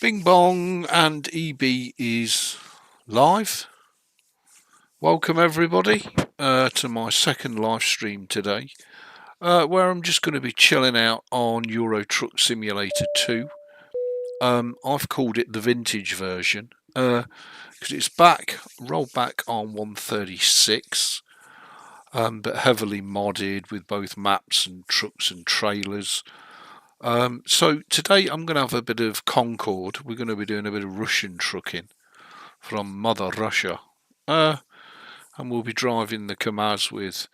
Bing bong, and Ebeez is live. Welcome everybody to my second live stream today, where I'm just going to be chilling out on Euro Truck Simulator 2. I've called it the vintage version because it's rolled back on 136, but heavily modded with both maps and trucks and trailers. So today I'm going to have a bit of Concord. We're going to be doing a bit of Russian trucking from Mother Russia, and we'll be driving the Kamaz with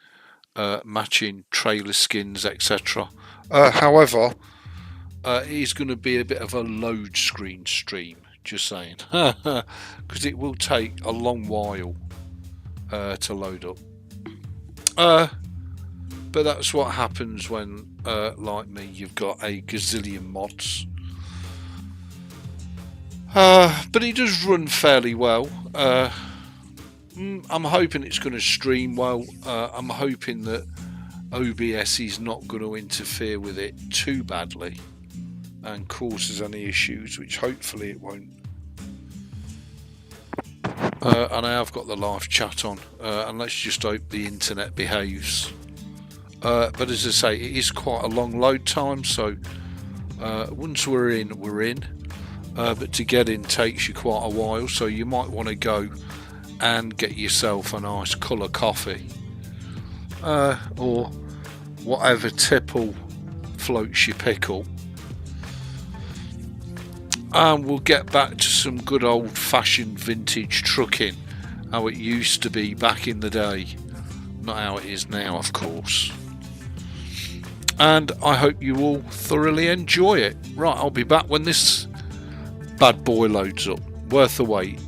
matching trailer skins, etc. However, it is going to be a bit of a load screen stream, just saying, because it will take a long while to load up. But that's what happens when, like me, you've got a gazillion mods. But it does run fairly well. I'm hoping it's going to stream well. I'm hoping that OBS is not going to interfere with it too badly and causes any issues, which hopefully it won't. And I have got the live chat on, and let's just hope the internet behaves. But as I say, it is quite a long load time, so once we're in, we're in. But to get in takes you quite a while, so you might want to go and get yourself a nice colour coffee, or whatever tipple floats your pickle. And we'll get back to some good old-fashioned vintage trucking, how it used to be back in the day, not how it is now, of course. And I hope you all thoroughly enjoy it. Right, I'll be back when this bad boy loads up. Worth the wait.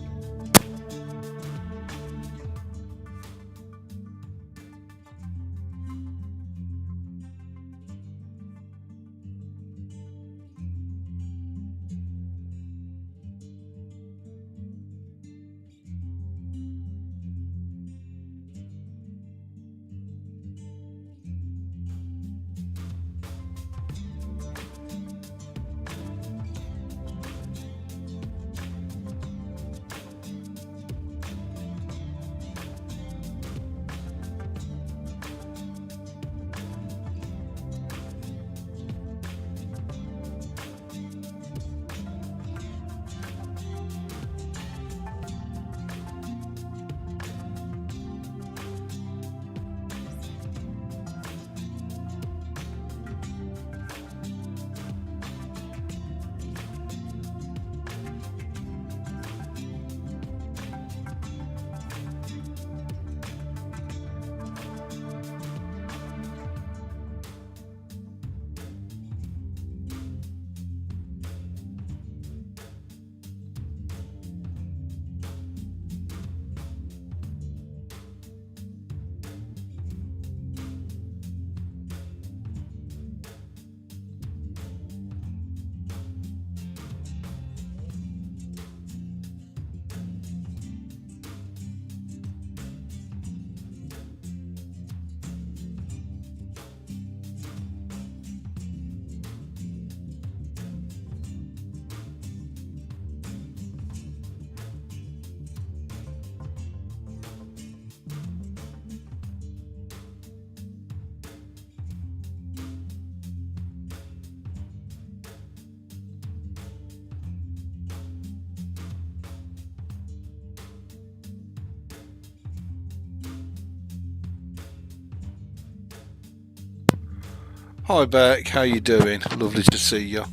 Hi Beck, how you doing? Lovely to see you.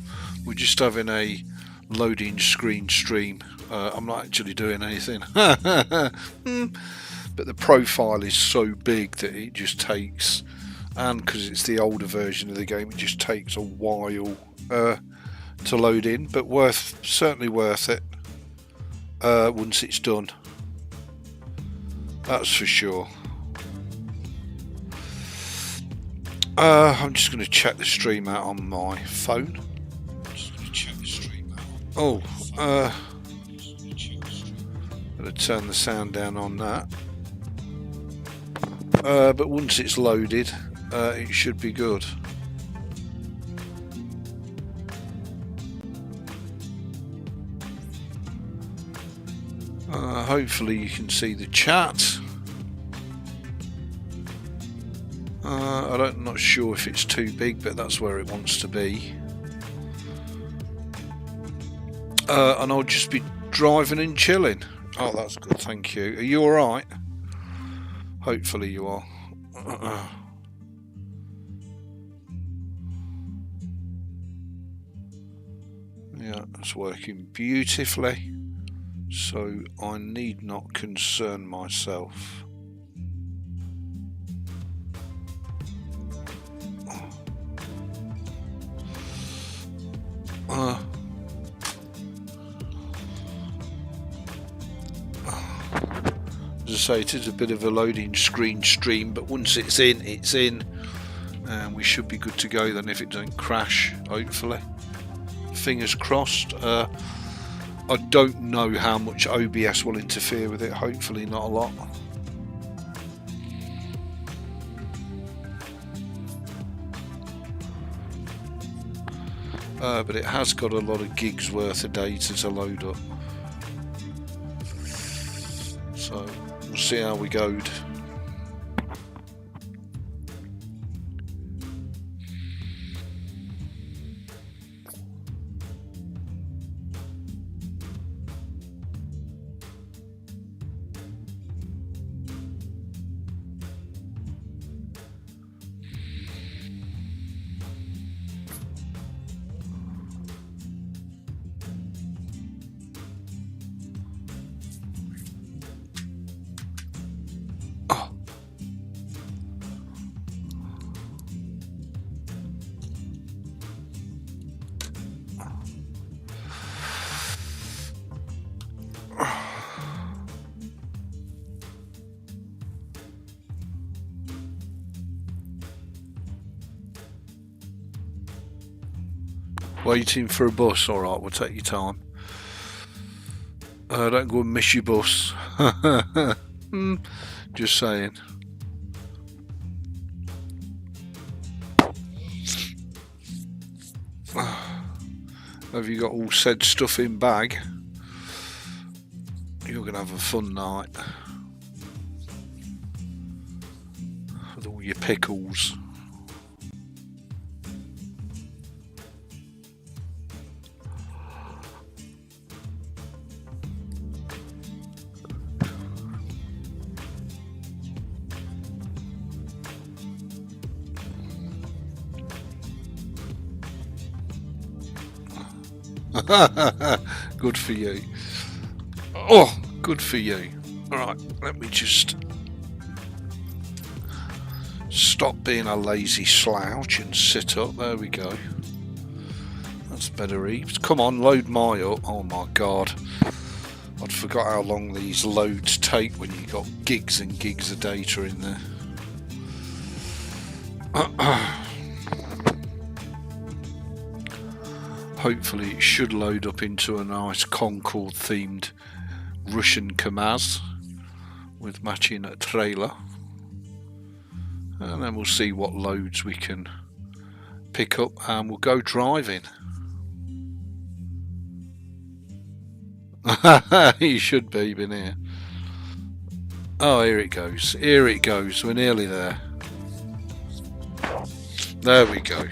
We're just having a loading screen stream. I'm not actually doing anything. But the profile is so big that it just takes, and because it's the older version of the game, it just takes a while to load in, but certainly worth it once it's done. That's for sure. I'm just going to check the stream out on my phone. Oh, I'm going to turn the sound down on that. But once it's loaded, it should be good. hopefully you can see the chat. I'm not sure if it's too big, but that's where it wants to be. And I'll just be driving and chilling. Oh, that's good, thank you. Are you alright? Hopefully you are. Yeah, it's working beautifully, so I need not concern myself. As I say, it is a bit of a loading screen stream, but once it's in, it's in, and we should be good to go then if it doesn't crash, hopefully. Fingers crossed. I don't know how much OBS will interfere with it, hopefully not a lot. But it has got a lot of gigs worth of data to load up. So we'll see how we go. Waiting for a bus, alright, we'll take your time. Don't go and miss your bus. Just saying. Have you got all said stuff in bag? You're going to have a fun night. With all your pickles. Good for you. Oh, good for you. Alright, let me just stop being a lazy slouch and sit up. There we go. That's better, Ebeez. Come on, load my up. Oh my god. I'd forgot how long these loads take when you got gigs and gigs of data in there. Hopefully it should load up into a nice Concorde themed Russian Kamaz with matching a trailer, and then we'll see what loads we can pick up and we'll go driving. You should be been here. Oh, here it goes, here it goes, we're nearly there. There we go.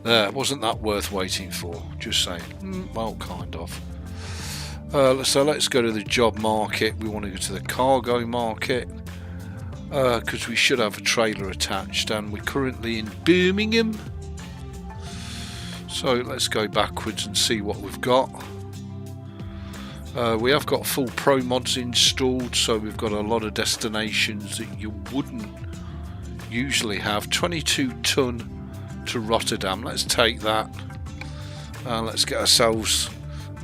There, wasn't that worth waiting for? Just saying. Well, kind of. So let's go to the job market. We want to go to the cargo market because we should have a trailer attached, and we're currently in Birmingham. So let's go backwards and see what we've got. We have got full Pro mods installed, so we've got a lot of destinations that you wouldn't usually have. 22 ton to Rotterdam. Let's take that. Let's get ourselves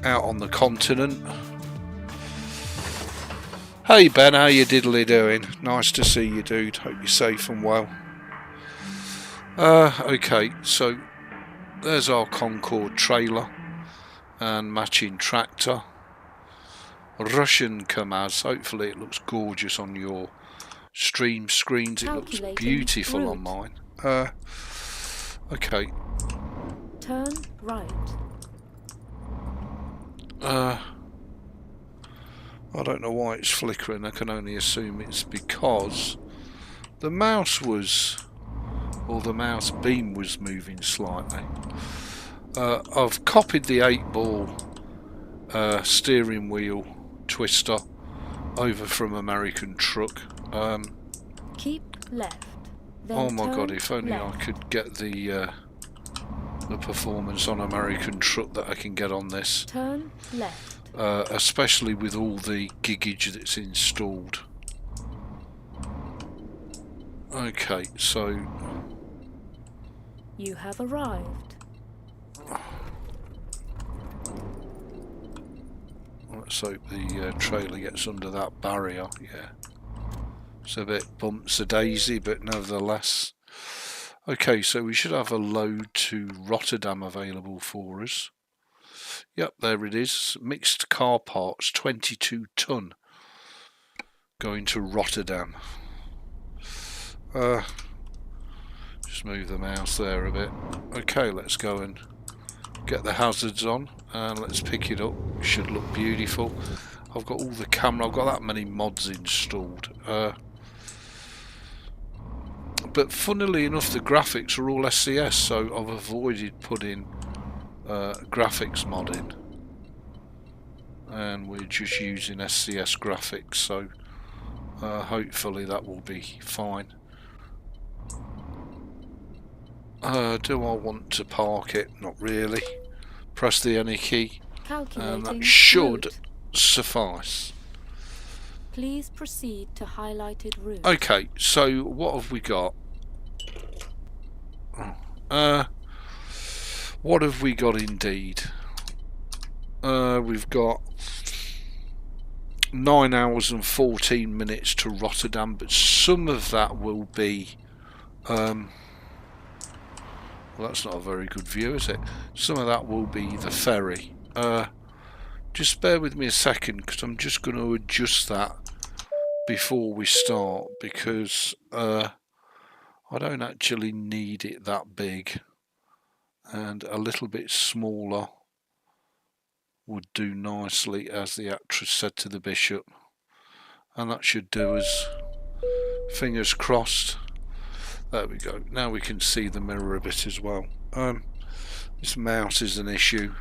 out on the continent. Hey Ben, how you diddly doing? Nice to see you, dude. Hope you're safe and well. Okay, so there's our Concorde trailer and matching tractor. Russian Kamaz. Hopefully it looks gorgeous on your stream screens. It looks beautiful on mine. Okay. Turn right. I don't know why it's flickering. I can only assume it's because the mouse was, or the mouse beam was moving slightly. I've copied the 8-ball steering wheel twister over from American Truck. Keep left. Then Oh my god, turn if only left. I could get the performance on American Truck that I can get on this. Turn left. Especially with all the giggage that's installed. Okay, so You have arrived. let's hope the trailer gets under that barrier. Yeah, it's a bit bumps a daisy, but nevertheless. Okay, so we should have a load to Rotterdam available for us. Yep, there it is. Mixed car parts, 22 ton, going to Rotterdam. Just move the mouse there a bit. Okay, let's go and get the hazards on and let's pick it up. It should look beautiful. I've got all the camera, I've got that many mods installed. But funnily enough, the graphics are all SCS, so I've avoided putting graphics mod in. And we're just using SCS graphics, so hopefully that will be fine. Do I want to park it? Not really. Press the any key and that should suffice. Please proceed to highlighted route. Okay, so what have we got? What have we got indeed? We've got 9 hours and 14 minutes to Rotterdam, but some of that will be well, that's not a very good view, is it? Some of that will be the ferry. Just bear with me a second, because I'm just going to adjust that before we start, because I don't actually need it that big, and a little bit smaller would do nicely, as the actress said to the bishop, and that should do us. Fingers crossed. There we go. Now we can see the mirror a bit as well. This mouse is an issue.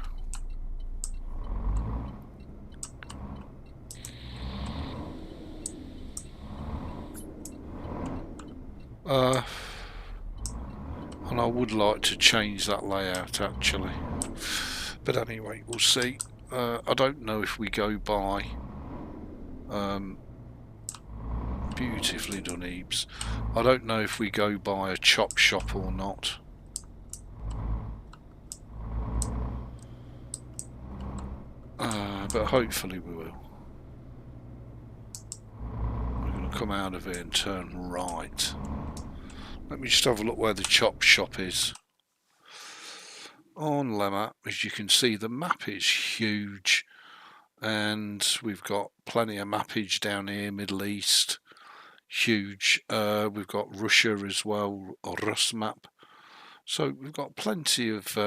And I would like to change that layout actually. But anyway, we'll see. I don't know if we go by beautifully done, Ebeez. I don't know if we go by a chop shop or not. But hopefully we will. We're going to come out of here and turn right. Let me just have a look where the chop shop is. On the map, as you can see, the map is huge, and we've got plenty of mappage down here. Middle East, huge. We've got Russia as well, or Rus map. So we've got plenty of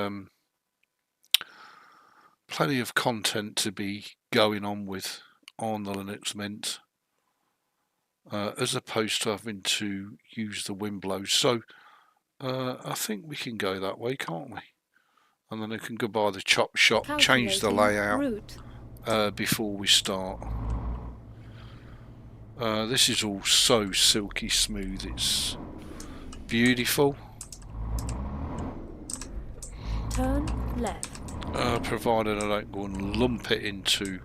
content to be going on with on the Linux Mint, as opposed to having to use the Windblow. So I think we can go that way, can't we? And then I can go by the chop shop, change the layout before we start. This is all so silky smooth, it's beautiful. Turn left. Provided I don't go and lump it into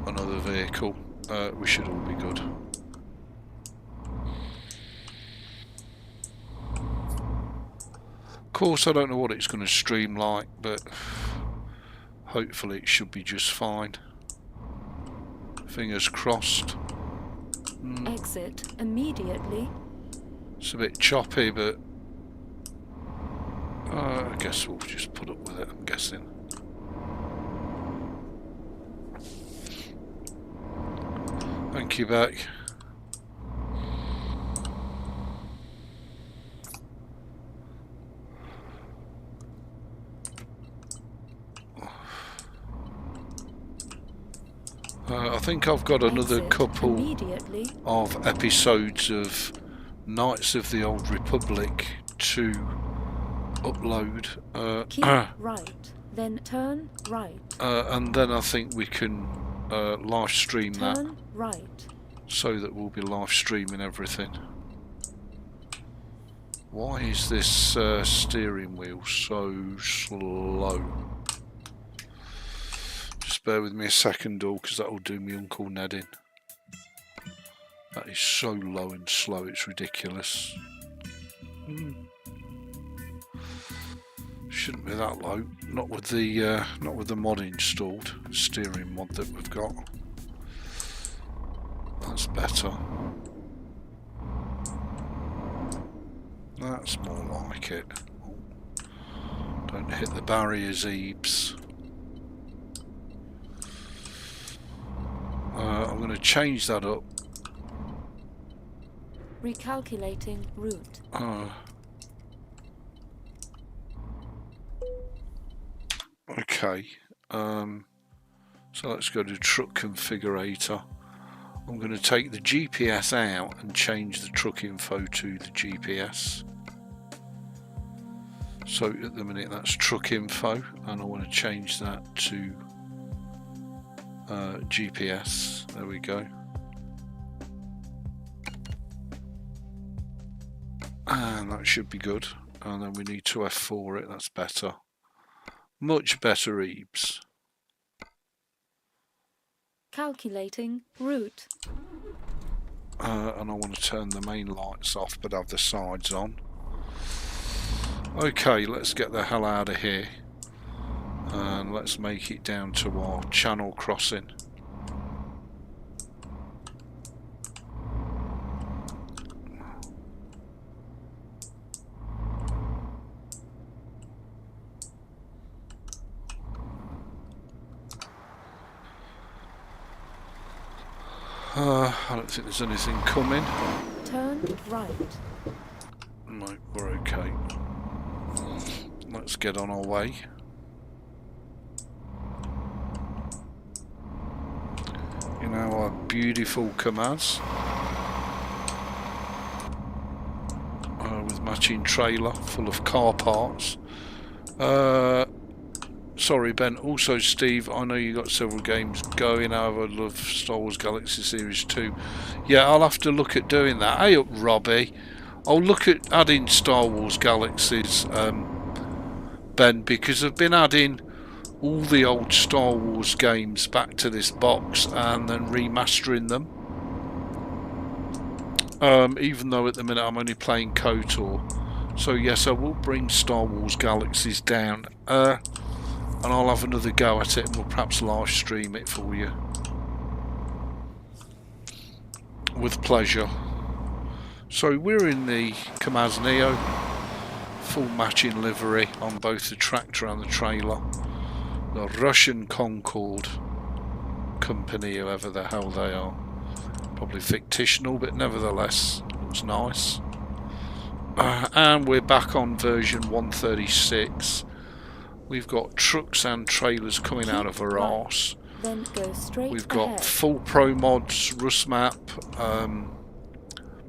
another vehicle, we should all be good. Of course, I don't know what it's going to stream like, but hopefully it should be just fine. Fingers crossed. Exit immediately. It's a bit choppy, but I guess we'll just put up with it, I'm guessing. Thank you, back. I think I've got another Exit couple immediately. of episodes of Knights of the Old Republic to upload. Keep right, then turn right. And then I think we can live stream that. Turn right. So that we'll be live streaming everything. Why is this steering wheel so slow? Just bear with me a second, all, because that will do me Uncle Ned in. That is so low and slow, it's ridiculous. Shouldn't be that low. Not with the mod installed, steering mod that we've got. That's better. That's more like it. Don't hit the barriers, Ebeez. I'm going to change that up. Recalculating route. Okay. So let's go to truck configurator. I'm going to take the GPS out and change the truck info to the GPS. So at the minute that's truck info, and I want to change that to GPS. There we go. And that should be good. And then we need to F4 it. That's better. Much better, Ebeez. Calculating route. And I want to turn the main lights off but have the sides on. Okay, let's get the hell out of here. And let's make it down to our channel crossing. I don't think there's anything coming. Turn right. No, we're okay. Let's get on our way. You know, our beautiful Kamaz. With matching trailer full of car parts. Sorry, Ben. Also, Steve, I know you got several games going. I would love Star Wars Galaxy Series 2. Yeah, I'll have to look at doing that. Hey up, Robbie. I'll look at adding Star Wars Galaxies, Ben, because I've been adding all the old Star Wars games back to this box and then remastering them. Even though at the minute I'm only playing KOTOR. So yes, I will bring Star Wars Galaxies down. And I'll have another go at it and we'll perhaps live stream it for you. With pleasure. So we're in the Kamaz Neo. Full matching livery on both the tractor and the trailer. The Russian Concord company, whoever the hell they are. Probably fictional, but nevertheless, looks nice. And we're back on version 136. We've got trucks and trailers coming out of our arse. Then go straight We've got ahead. full Pro Mods, Rust Map,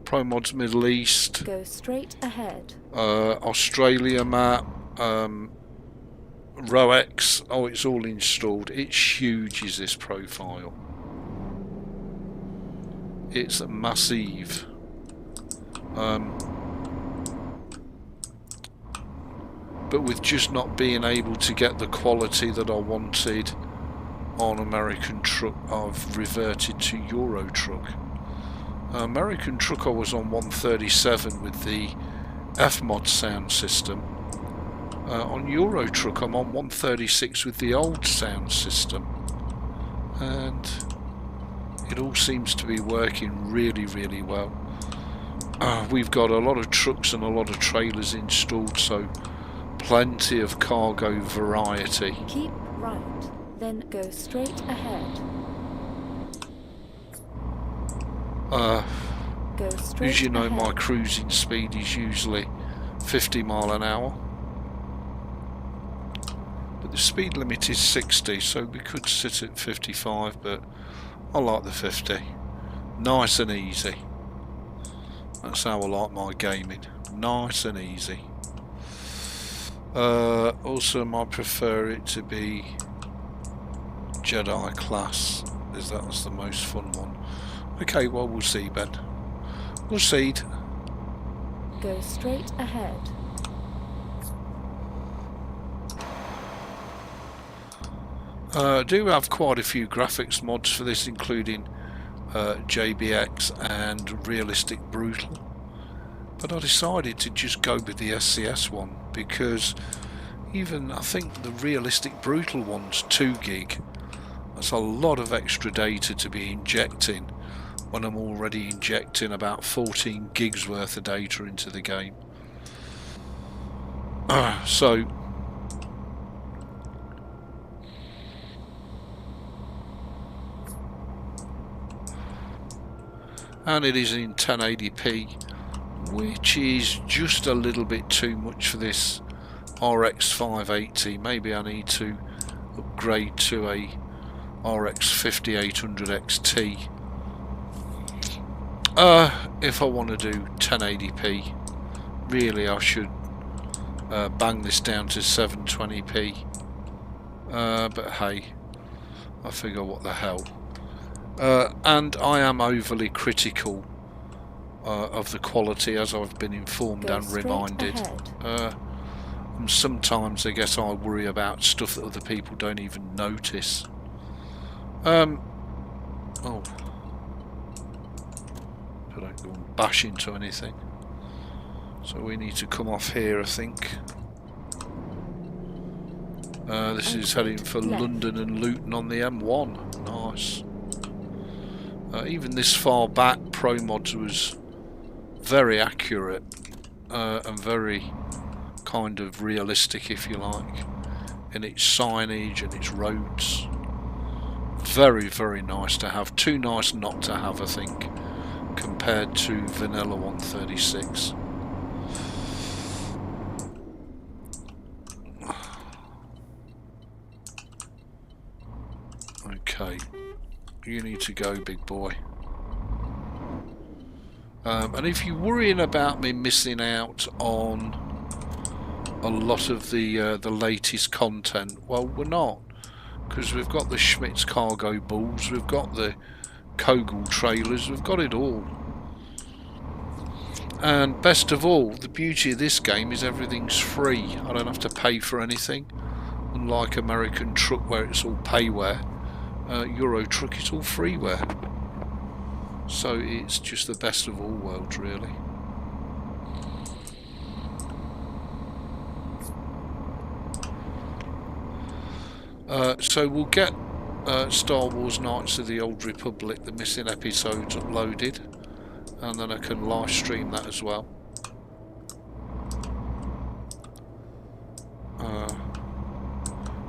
Pro Mods Middle East. Go straight ahead. Australia map, ROX. Oh, it's all installed. It's huge, is this profile. It's massive. But with just not being able to get the quality that I wanted on American Truck, I've reverted to Euro Truck. American Truck I was on 137 with the F-Mod sound system. On Euro Truck I'm on 136 with the old sound system. And it all seems to be working really, really well. We've got a lot of trucks and a lot of trailers installed, so plenty of cargo variety. Keep right, then go straight ahead. Go straight As you know, ahead. my cruising speed is usually 50 mile an hour. But the speed limit is 60, so we could sit at 55, but I like the 50. Nice and easy. That's how I like my gaming. Nice and easy. Also, I prefer it to be Jedi class, as that's the most fun one. Okay, well, we'll see, Ben. We'll see. Go straight ahead. I do have quite a few graphics mods for this, including JBX and Realistic Brutal. But I decided to just go with the SCS one because even I think the Realistic Brutal one's 2 gig. That's a lot of extra data to be injecting when I'm already injecting about 14 gigs worth of data into the game. So and it is in 1080p, which is just a little bit too much for this RX 580. Maybe I need to upgrade to a RX 5800 XT if I want to do 1080p. Really, I should bang this down to 720p, but hey, I figure what the hell. And I am overly critical of the quality, as I've been informed and reminded. And sometimes I guess I worry about stuff that other people don't even notice. Oh, I don't go and bash into anything. So we need to come off here, I think. This is heading for London and Luton on the M1. Nice. Even this far back, Pro Mods was very accurate and very kind of realistic, if you like, in its signage and its roads. Very, very nice to have. Too nice not to have, I think, compared to Vanilla 136. Okay. You need to go, big boy. And if you're worrying about me missing out on a lot of the latest content, well, we're not, because we've got the Schmitz Cargo Bulls, we've got the Kogel trailers, we've got it all. And best of all, the beauty of this game is everything's free. I don't have to pay for anything, unlike American Truck where it's all payware. Euro Truck, it's all freeware. So it's just the best of all worlds, really. So we'll get Star Wars Knights of the Old Republic, the missing episodes, uploaded, and then I can live stream that as well.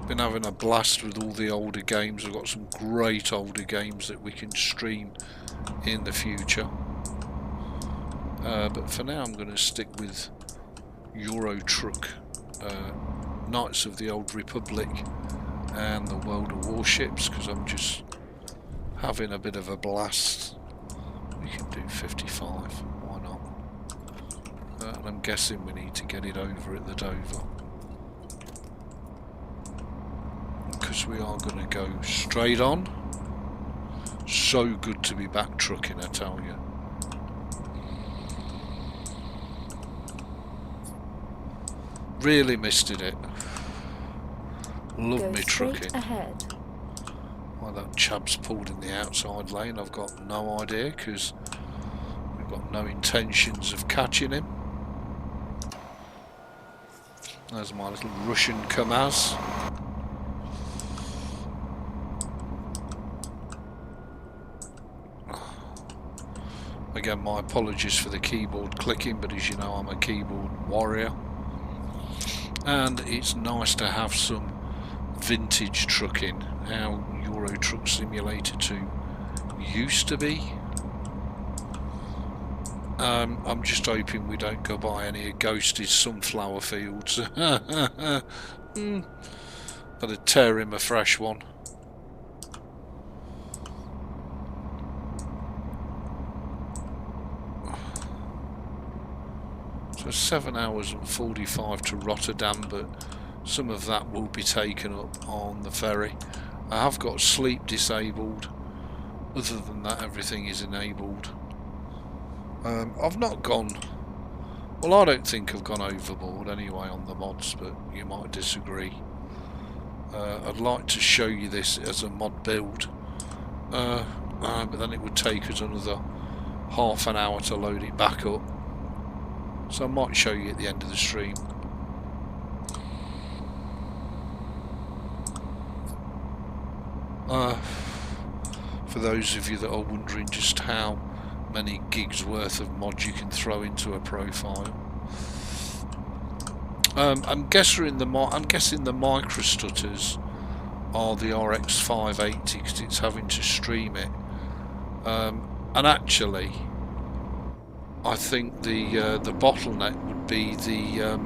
Been having a blast with all the older games. I've got some great older games that we can stream in the future. But for now I'm going to stick with Euro Truck, Knights of the Old Republic and the World of Warships, because I'm just having a bit of a blast. We can do 55, why not? And I'm guessing we need to get it over at the Dover, because we are going to go straight on. So good to be back trucking, I tell you. Really missed it. Love me trucking. Ahead. Why that chap's pulled in the outside lane, I've got no idea, because we've got no intentions of catching him. There's my little Russian Kamaz. Again, my apologies for the keyboard clicking, but as you know, I'm a keyboard warrior. And it's nice to have some vintage trucking, how Euro Truck Simulator 2 used to be. I'm just hoping we don't go by any ghosted sunflower fields. That'd tear him a fresh one. So 7 hours and 45 to Rotterdam, but some of that will be taken up on the ferry. I have got sleep disabled. Other than that, everything is enabled. I've not gone... Well, I don't think I've gone overboard anyway on the mods, but you might disagree. I'd like to show you this as a mod build, but then it would take us another half an hour to load it back up. So I might show you at the end of the stream. For those of you that are wondering just how many gigs worth of mods you can throw into a profile. I'm guessing the microstutters are the RX 580 because it's having to stream it. And actually, I think the bottleneck would be the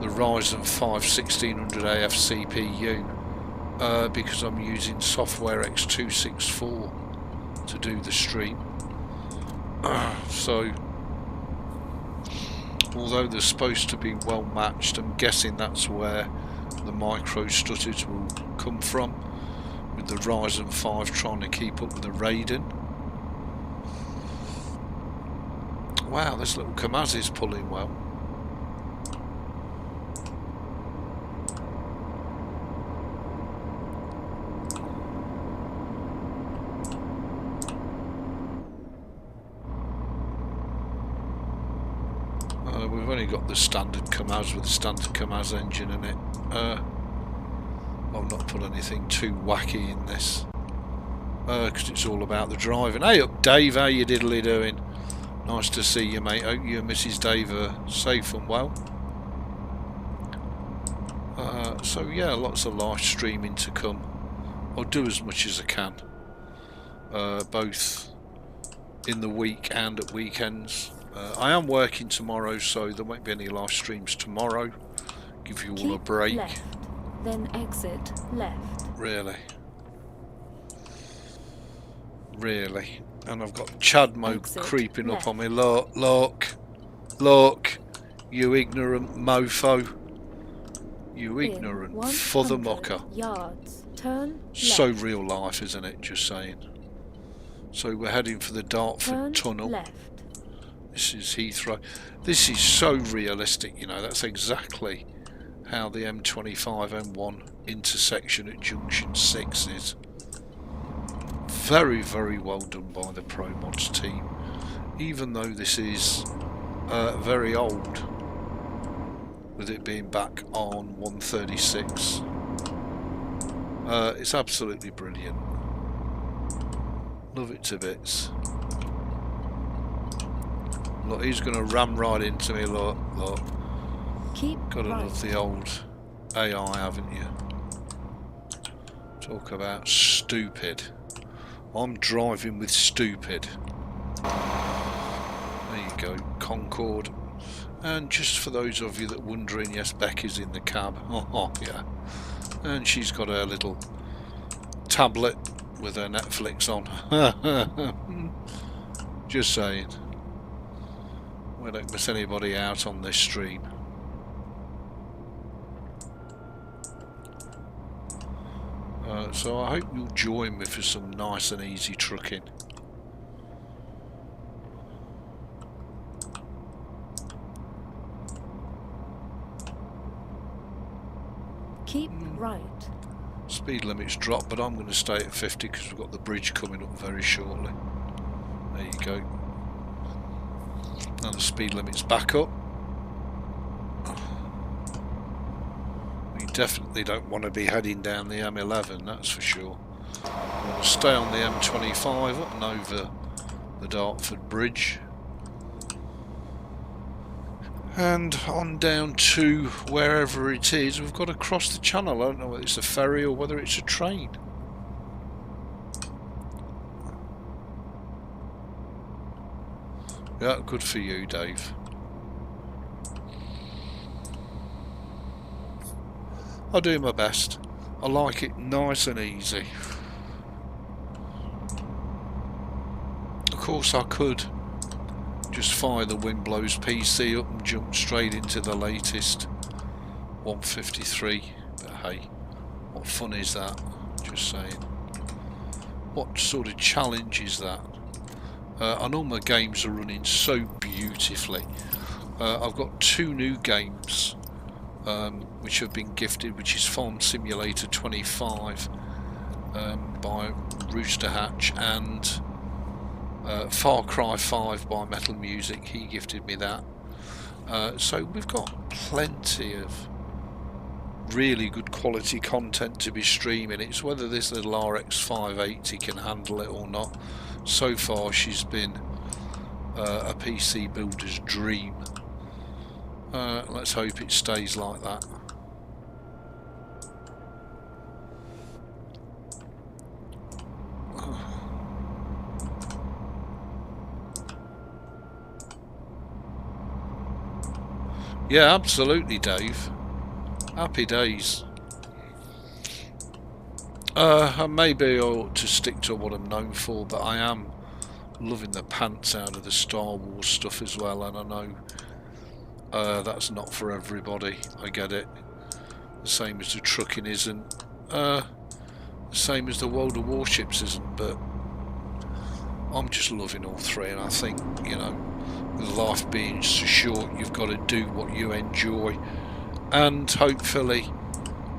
Ryzen 5 1600AF CPU because I'm using Software X264 to do the stream. So although they're supposed to be well matched, I'm guessing that's where the micro stutters will come from, with the Ryzen 5 trying to keep up with the Raiden. Wow, this little Kamaz is pulling well. We've only got the standard Kamaz with the standard Kamaz engine in it. I've not put anything too wacky in this because it's all about the driving. Hey up Dave, how you diddly doing? Nice to see you, mate. Hope you and Mrs. Dave are safe and well. So yeah, lots of live streaming to come. I'll do as much as I can, both in the week and at weekends. I am working tomorrow, so there won't be any live streams tomorrow. Give you all a break. Left, then exit left. Really? Really? And I've got Chadmo Exit creeping left. up on me. Look, you ignorant mofo. You ignorant fothermucker. Yards. Turn So left. real life, isn't it? Just saying. So we're heading for the Dartford Turn Tunnel. left. This is Heathrow. This is so realistic, you know. That's exactly how the M25 M1 intersection at Junction 6 is. Very, very well done by the ProMods team. Even though this is very old, with it being back on 136. It's absolutely brilliant. Love it to bits. Look, he's going to ram right into me, look. Keep Gotta right. love the old AI, haven't you? Talk about stupid. I'm driving with stupid. There you go, Concorde. And just for those of you that are wondering, yes, Becky's in the cab. Oh, yeah. And she's got her little tablet with her Netflix on. Just saying. We don't miss anybody out on this stream. So I hope you'll join me for some nice and easy trucking. Keep right. Speed limit's dropped, but I'm going to stay at 50 because we've got the bridge coming up very shortly. There you go. Now the speed limit's back up. We definitely don't want to be heading down the M11, that's for sure. We'll stay on the M25 up and over the Dartford Bridge. And on down to wherever it is. We've got to cross the channel. I don't know whether it's a ferry or whether it's a train. Yeah, good for you, Dave. I'll do my best. I like it nice and easy. Of course I could just fire the wind blows PC up and jump straight into the latest 153. But hey, what fun is that? Just saying. What sort of challenge is that? I know my games are running so beautifully. I've got 2 new games which have been gifted, which is Farm Simulator 25 by Rooster Hatch, and Far Cry 5 by Metal Music. He gifted me that. So we've got plenty of really good quality content to be streaming. It's whether this little RX 580 can handle it or not. So far she's been a PC builder's dream. Let's hope it stays like that. Yeah, absolutely, Dave. Happy days. Maybe I ought to stick to what I'm known for, but I am loving the pants out of the Star Wars stuff as well, and I know that's not for everybody. I get it. The same as the trucking isn't. The same as the World of Warships isn't, but I'm just loving all 3, and I think, you know, with life being so short, you've got to do what you enjoy, and hopefully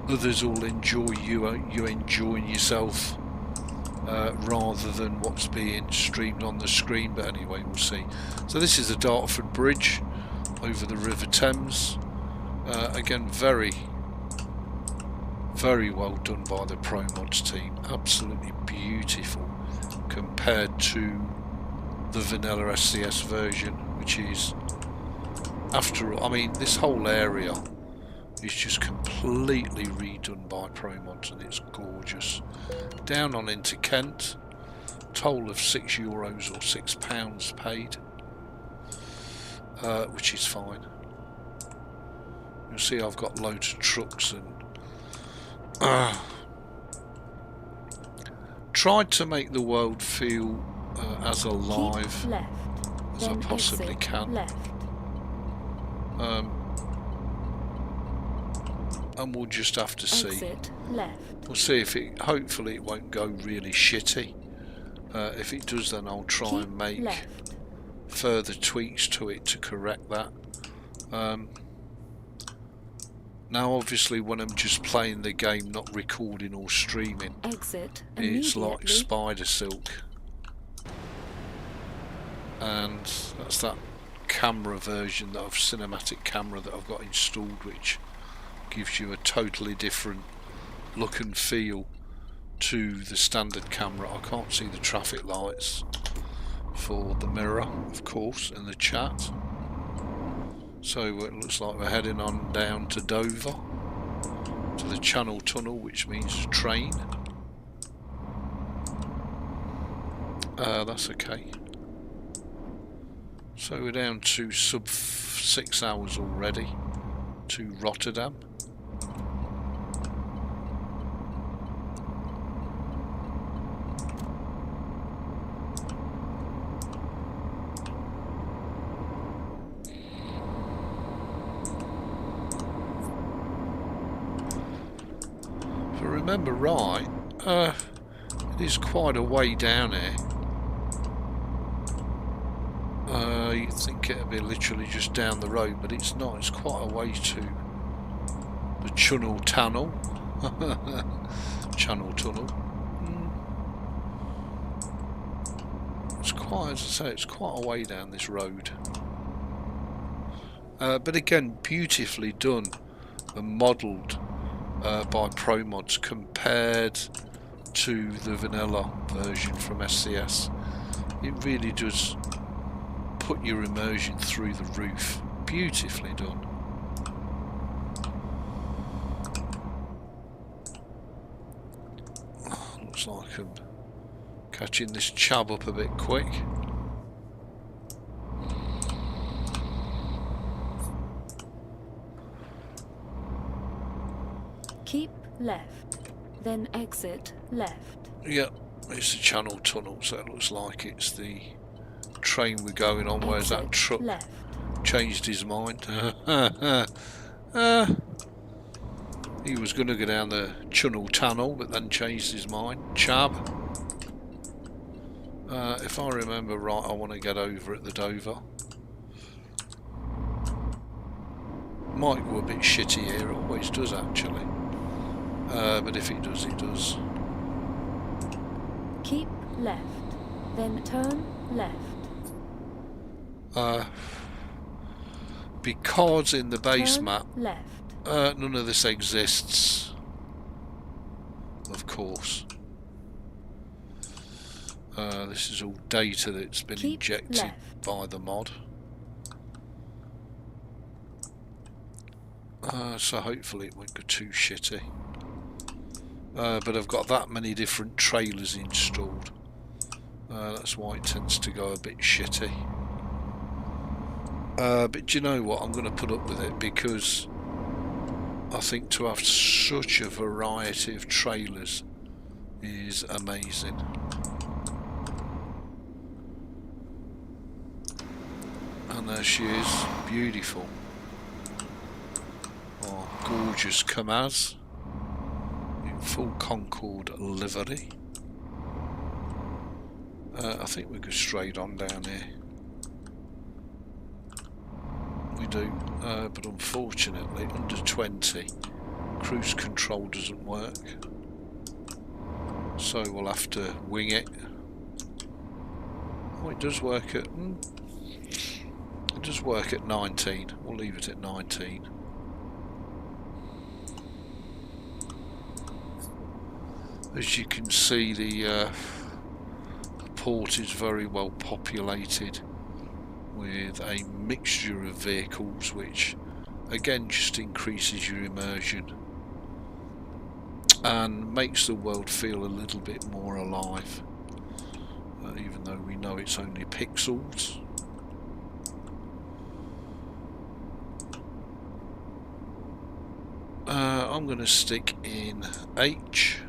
others will enjoy you enjoying yourself rather than what's being streamed on the screen. But anyway, we'll see. So this is the Dartford Bridge over the River Thames. Again, very well done by the Pro Mods team. Absolutely beautiful compared to the vanilla SCS version, which is, after all, I mean, this whole area is just completely redone by Pro Mods, and it's gorgeous. Down on into Kent, toll of €6 or £6 paid, which is fine. You'll see I've got loads of trucks and tried to make the world feel as alive as I possibly can. And we'll just have to see. We'll see if it, hopefully it won't go really shitty. If it does, then I'll try and make further tweaks to it to correct that. Now obviously when I'm just playing the game, not recording or streaming, it's like spider silk. And that's that camera version of cinematic camera that I've got installed, which gives you a totally different look and feel to the standard camera. I can't see the traffic lights for the mirror, of course, in the chat. So it looks like we're heading on down to Dover, to the Channel Tunnel, which means train. That's okay. So we're down to sub 6 hours already to Rotterdam. If I remember right, it is quite a way down here. You'd think it'd be literally just down the road, but it's not. It's quite a way to the Channel Tunnel. Channel Tunnel. It's quite, as I say, it's quite a way down this road. But again, beautifully done and modelled by Pro Mods compared to the vanilla version from SCS. It really does put your immersion through the roof. Beautifully done. Looks like I'm catching this chab up a bit quick. Keep left, then exit left. Yep, it's the Channel Tunnel, so it looks like it's the train we're going on. Where's that Exit truck? left. Changed his mind. He was going to go down the Channel Tunnel, but then changed his mind. Chab. If I remember right, I want to get over at the Dover. Might go a bit shitty here, it always does actually. But if it does, it does. Keep left, then turn left. Because in the base Turn map, left. none of this exists, of course. This is all data that's been Keep injected left. by the mod. So hopefully it won't go too shitty. But I've got that many different trailers installed. That's why it tends to go a bit shitty. But do you know what? I'm going to put up with it because I think to have such a variety of trailers is amazing. And there she is, beautiful. Oh, gorgeous Kamaz in full Concorde livery. I think we go straight on down here. We do, but unfortunately under 20 cruise control doesn't work, so we'll have to wing it. Oh, it does work at it does work at 19. We'll leave it at 19. As you can see, the port is very well populated with a mixture of vehicles, which again just increases your immersion and makes the world feel a little bit more alive, even though we know it's only pixels. I'm going to stick in H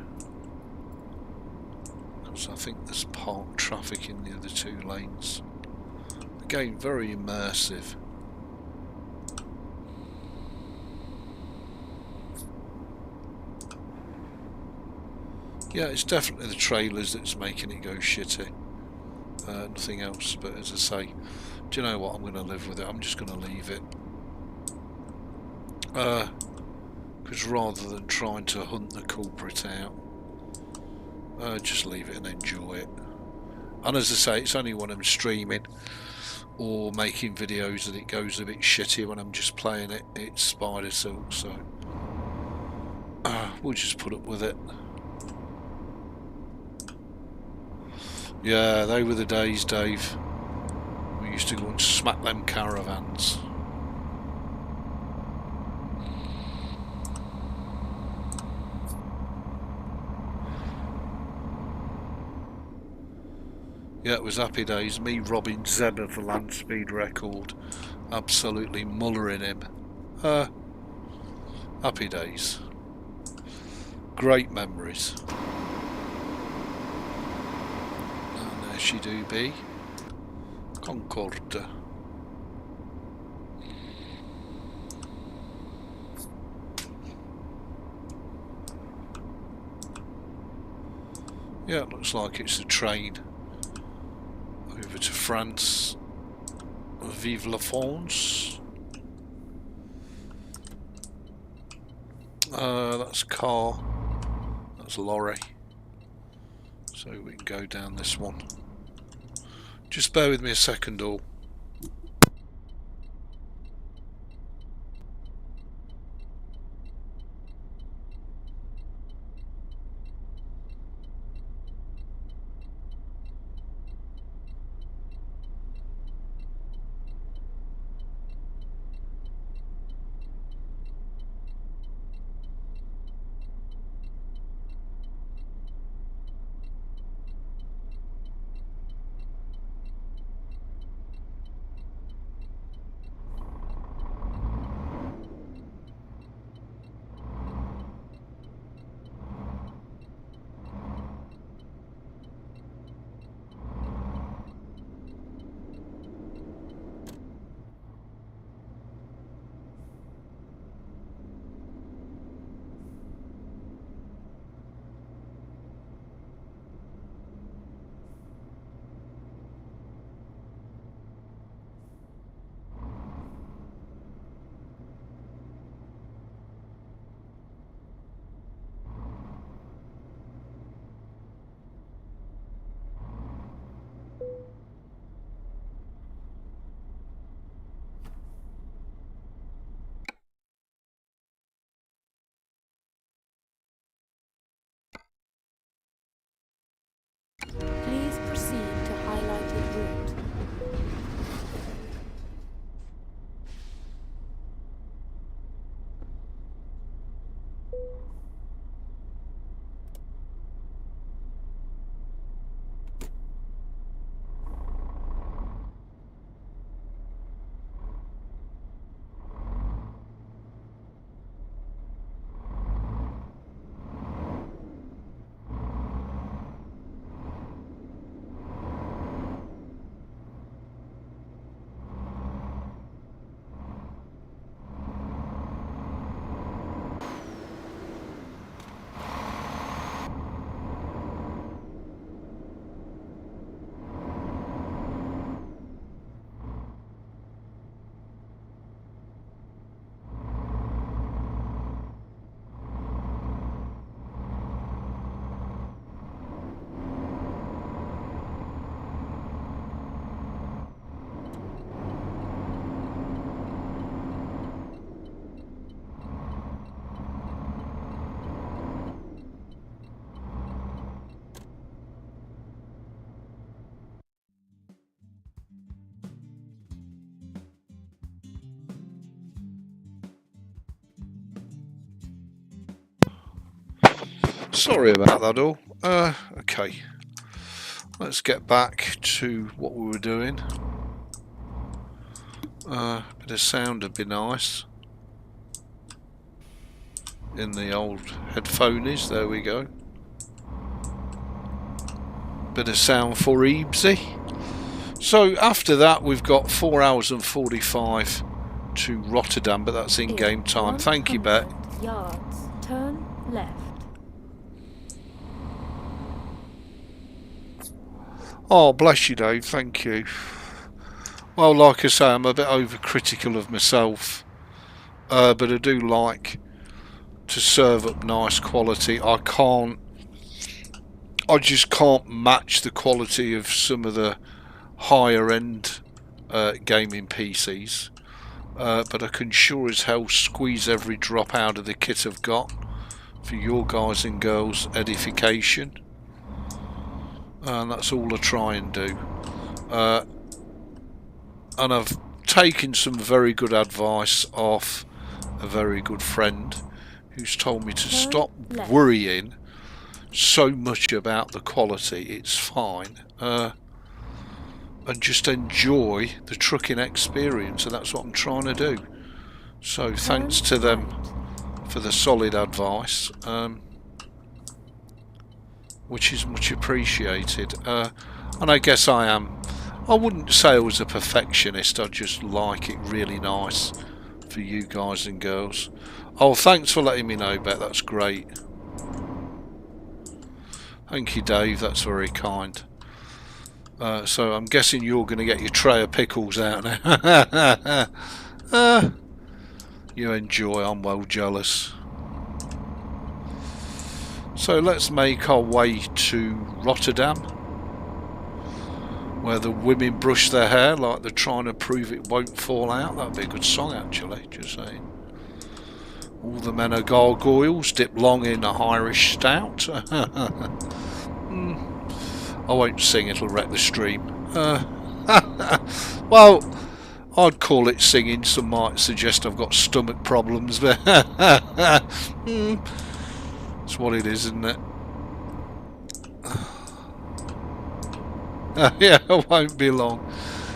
because I think there's parked traffic in the other two lanes. Again, very immersive. Yeah, it's definitely the trailers that's making it go shitty. Nothing else, but as I say, do you know what? I'm going to live with it. I'm just going to leave it. Because rather than trying to hunt the culprit out, just leave it and enjoy it. And as I say, it's only when I'm streaming or making videos that it goes a bit shitty. When I'm just playing it, it's Spider Silk, so we'll just put up with it. Yeah, they were the days, Dave. We used to go and smack them caravans. Yeah, it was happy days. Me robbing Zeb of the land speed record. Absolutely mullering him. Happy days. Great memories. And there she do be. Concorde. Yeah, it looks like it's a train over to France. Vive la France. That's car. That's lorry. So we can go down this one. Just bear with me a second, all. Sorry about that all. Okay. Let's get back to what we were doing. Bit of sound would be nice. In the old headphones, there we go. Bit of sound for Ebeez. So after that we've got 4 hours and 45 to Rotterdam, but that's in game time. Thank you, Bet. Yards. Turn left. Oh, bless you, Dave. Thank you. Well, like I say, I'm a bit overcritical of myself, but I do like to serve up nice quality. I just can't match the quality of some of the higher end gaming PCs, but I can sure as hell squeeze every drop out of the kit I've got for your guys and girls edification, and that's all I try and do. And I've taken some very good advice off a very good friend who's told me to stop worrying so much about the quality. It's fine, and just enjoy the trucking experience, and that's what I'm trying to do. So thanks to them for the solid advice, which is much appreciated. And I guess I wouldn't say I was a perfectionist, I just like it really nice for you guys and girls. Oh, thanks for letting me know, Bet, that's great. Thank you, Dave, that's very kind. So I'm guessing you're going to get your tray of pickles out now. You enjoy, I'm well jealous. So let's make our way to Rotterdam, where the women brush their hair like they're trying to prove it won't fall out. That'd be a good song, actually, just saying. All the men are gargoyles, dip long in a Irish stout. I won't sing, it'll wreck the stream. Well, I'd call it singing. Some might suggest I've got stomach problems, but it's what it is, isn't it? Yeah, it won't be long.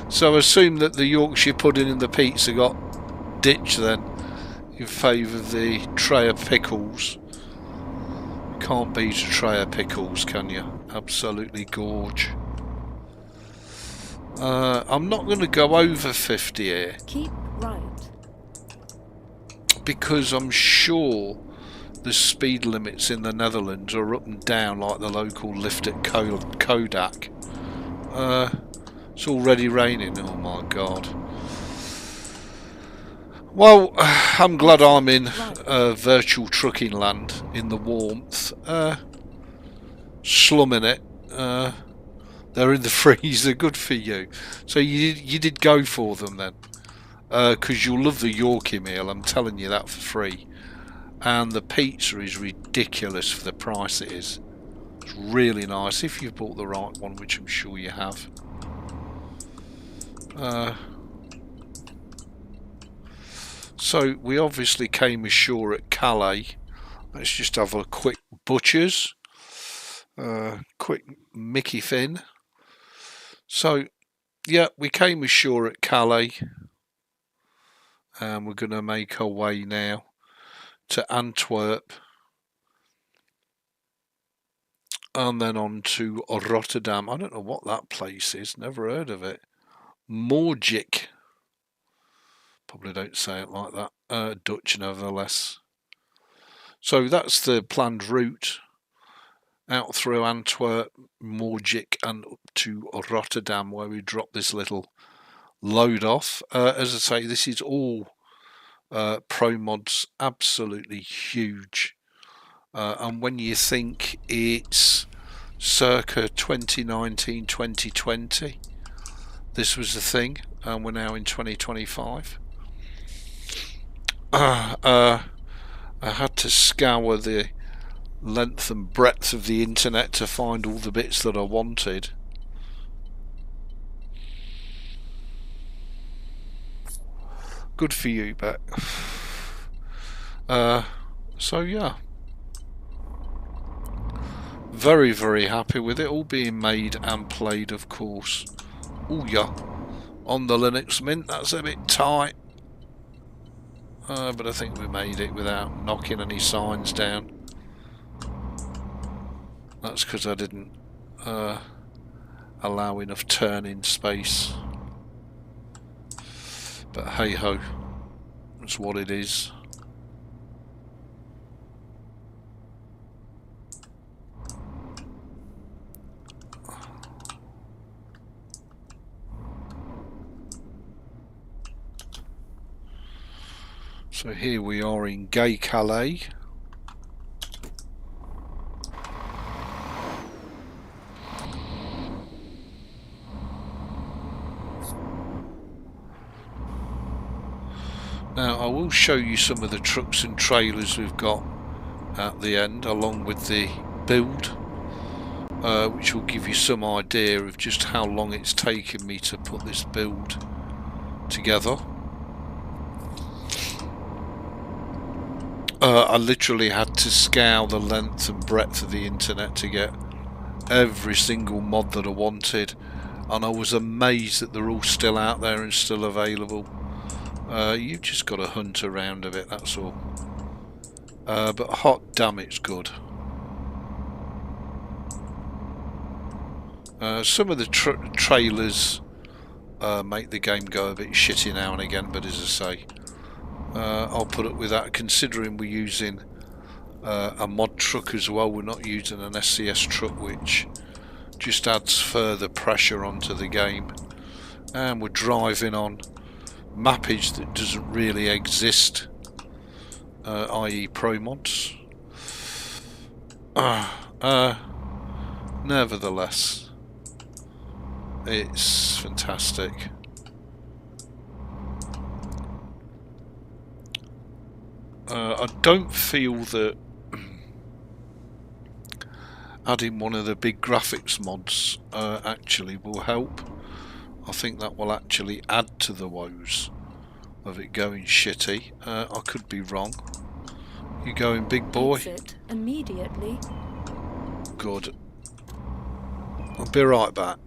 So assume that the Yorkshire pudding and the pizza got ditched then in favour of the tray of pickles. Can't beat a tray of pickles, can you? Absolutely gorge. I'm not going to go over 50 here. Keep right. Because I'm sure the speed limits in the Netherlands are up and down like the local lift at Kodak. It's already raining, oh my god. Well, I'm glad I'm in virtual trucking land in the warmth. Slumming it. They're in the freezer, good for you. So you did go for them then. Because you'll love the Yorkie meal, I'm telling you that for free. And the pizza is ridiculous for the price it is. It's really nice if you've bought the right one, which I'm sure you have. So we obviously came ashore at Calais. Let's just have a quick butchers. Quick Mickey Finn. So yeah, we came ashore at Calais. And we're going to make our way now to Antwerp. And then on to Rotterdam. I don't know what that place is. Never heard of it. Moorjik. Probably don't say it like that. Dutch, nevertheless. So that's the planned route. Out through Antwerp, Moorjik, and up to Rotterdam, where we drop this little load off. As I say, this is all Pro Mods, absolutely huge. And when you think it's circa 2019, 2020, this was the thing, and we're now in 2025. I had to scour the length and breadth of the internet to find all the bits that I wanted. Good for you, Bet. So yeah. very, very happy with it, all being made and played, of course. Oh yeah, on the Linux Mint. That's a bit tight, but I think we made it without knocking any signs down. That's because I didn't allow enough turn-in space. But hey ho, that's what it is. So here we are in Gay Calais. Now I will show you some of the trucks and trailers we've got at the end, along with the build, which will give you some idea of just how long it's taken me to put this build together. I literally had to scour the length and breadth of the internet to get every single mod that I wanted, and I was amazed that they're all still out there and still available. You've just got to hunt around a bit, that's all. But hot damn, it's good. Some of the trailers make the game go a bit shitty now and again, but as I say, I'll put up with that, considering we're using a mod truck as well. We're not using an SCS truck, which just adds further pressure onto the game, and we're driving on mappage that doesn't really exist, i.e. pro mods. Nevertheless, it's fantastic. I don't feel that adding one of the big graphics mods actually will help. I think that will actually add to the woes of it going shitty. I could be wrong. You going, big boy? Exit immediately. Good. I'll be right back.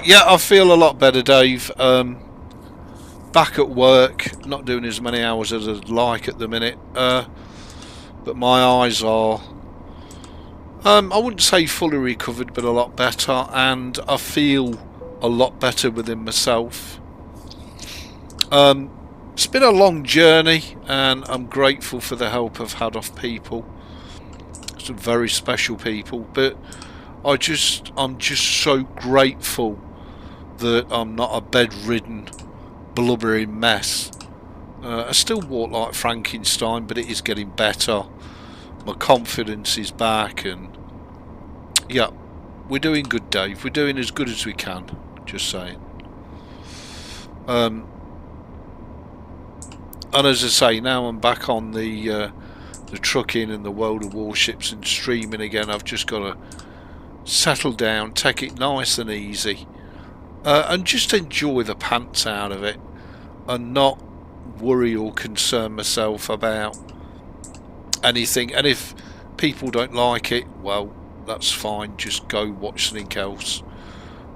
Yeah, I feel a lot better, Dave. Back at work, not doing as many hours as I'd like at the minute, but my eyes are, I wouldn't say fully recovered, but a lot better, and I feel a lot better within myself. It's been a long journey, and I'm grateful for the help I've had off people. some very special people, but I'm just so grateful that I'm not a bedridden, blubbering mess. I still walk like Frankenstein, but it is getting better. My confidence is back, and yeah, we're doing good, Dave. We're doing as good as we can. Just saying. And as I say, now I'm back on the trucking and the World of Warships and streaming again. I've just got to settle down, take it nice and easy, and just enjoy the pants out of it, and not worry or concern myself about anything. And if people don't like it, well, that's fine, just go watch something else.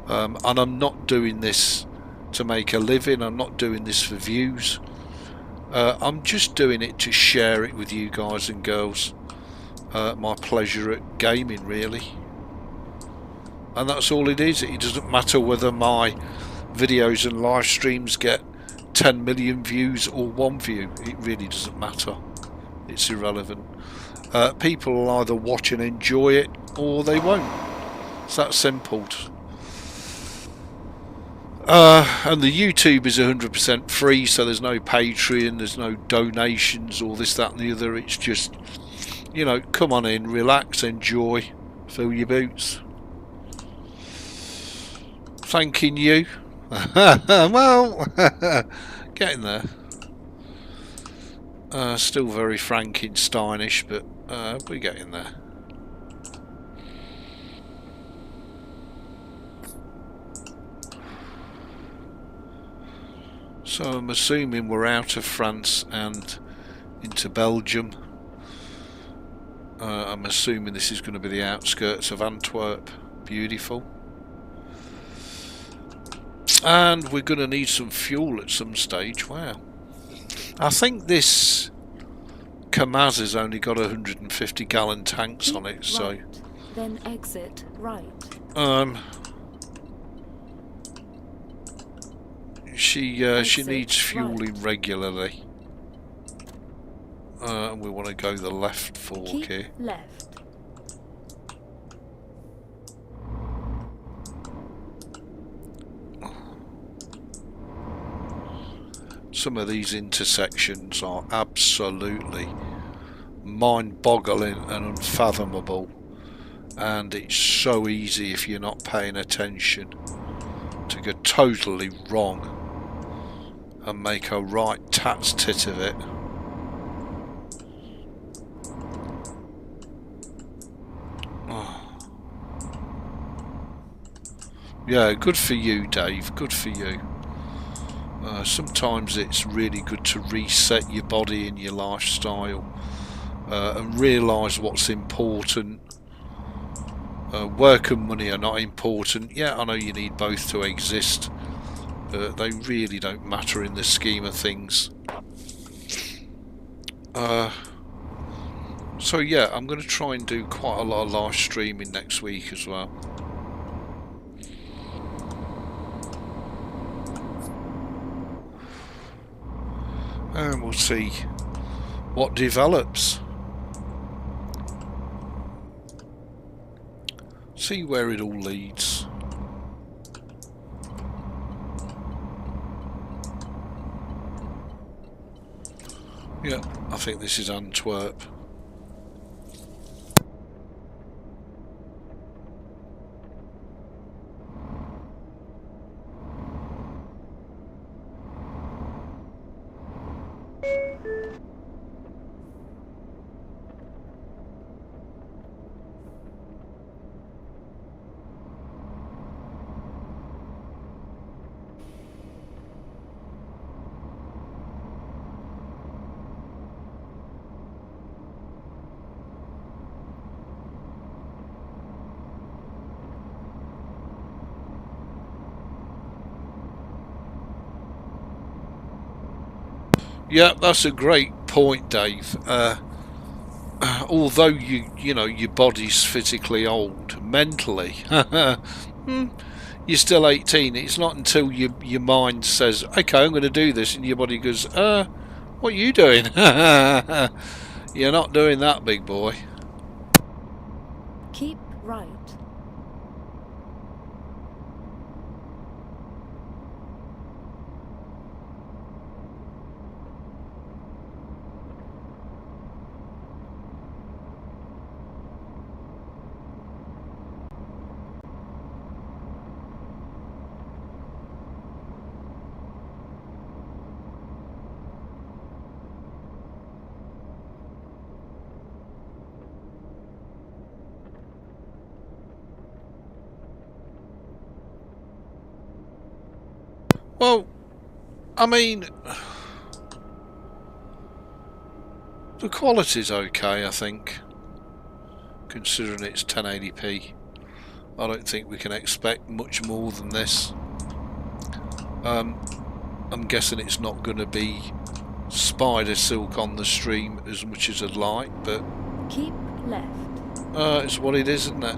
And I'm not doing this to make a living, I'm not doing this for views. I'm just doing it to share it with you guys and girls. My pleasure at gaming, really. And that's all it is. It doesn't matter whether my videos and live streams get 10 million views or 1 view. It really doesn't matter. It's irrelevant. People will either watch and enjoy it, or they won't. It's that simple. And the YouTube is 100% free, so there's no Patreon, there's no donations or this, that and the other. It's just, you know, come on in, relax, enjoy, fill your boots. Thanking you. Well, getting there. Still very Frankensteinish, but we're getting there. So I'm assuming we're out of France and into Belgium. I'm assuming this is going to be the outskirts of Antwerp. Beautiful. And we're going to need some fuel at some stage. Wow. I think this Kamaz has only got 150 gallon tanks on it, so right, then exit right. She needs fueling regularly. And we want to go the left fork Keep here. Left. Some of these intersections are absolutely mind-boggling and unfathomable, and it's so easy if you're not paying attention to go totally wrong and make a right tat's tit of it. Oh. Yeah, good for you, Dave, good for you. Sometimes it's really good to reset your body and your lifestyle and realise what's important. Work and money are not important. Yeah, I know you need both to exist, but they really don't matter in the scheme of things. So yeah, I'm going to try and do quite a lot of live streaming next week as well. And we'll see what develops. See where it all leads. Yeah, I think this is Antwerp. Yeah, that's a great point, Dave. Although you know your body's physically old, mentally, you're still 18. It's not until your mind says, "Okay, I'm going to do this," and your body goes, "What are you doing?" You're not doing that, big boy. Keep right. Well, I mean, the quality's okay, I think, considering it's 1080p. I don't think we can expect much more than this. I'm guessing it's not going to be spider silk on the stream as much as I'd like, but Keep left. it's what it is, isn't it?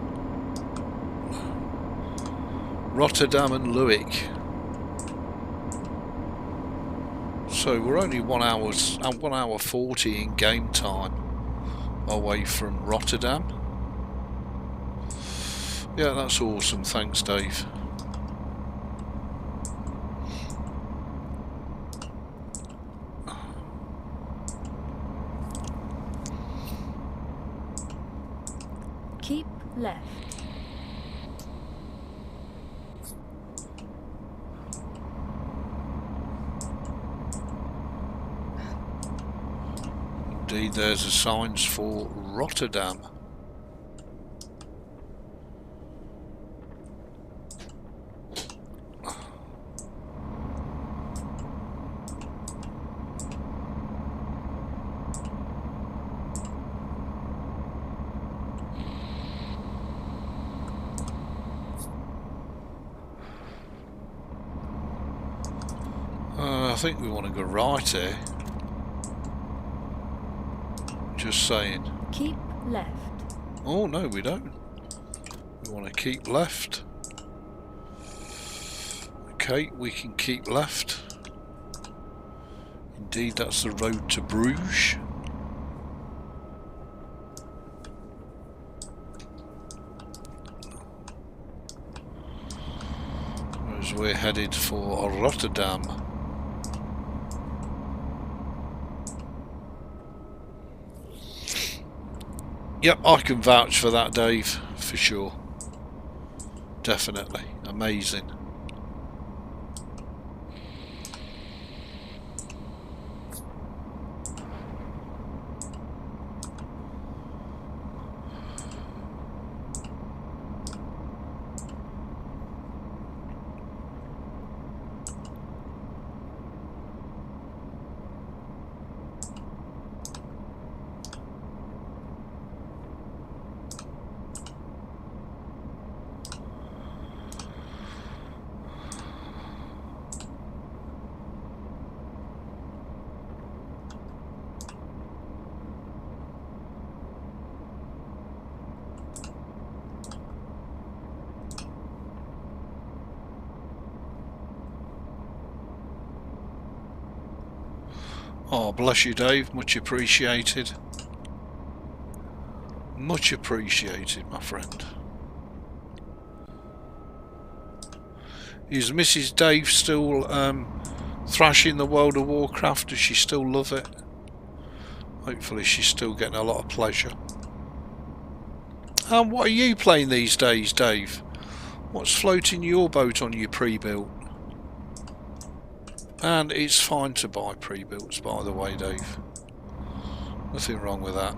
Rotterdam and Leeuwarden. So we're only 1 hour 40 in game time away from Rotterdam. Yeah, that's awesome. Thanks, Dave. Keep left. Indeed, there's the signs for Rotterdam. I think we want to go right here. Just saying. Keep left. Oh no, we don't. We want to keep left. Okay, we can keep left. Indeed, that's the road to Bruges. As we're headed for Rotterdam. Yep, I can vouch for that, Dave, for sure. Definitely. Amazing. Oh, bless you, Dave. Much appreciated. Much appreciated, my friend. Is Mrs. Dave still thrashing the World of Warcraft? Does she still love it? Hopefully she's still getting a lot of pleasure. And what are you playing these days, Dave? What's floating your boat on your pre-built? And it's fine to buy pre-builts, by the way, Dave. Nothing wrong with that.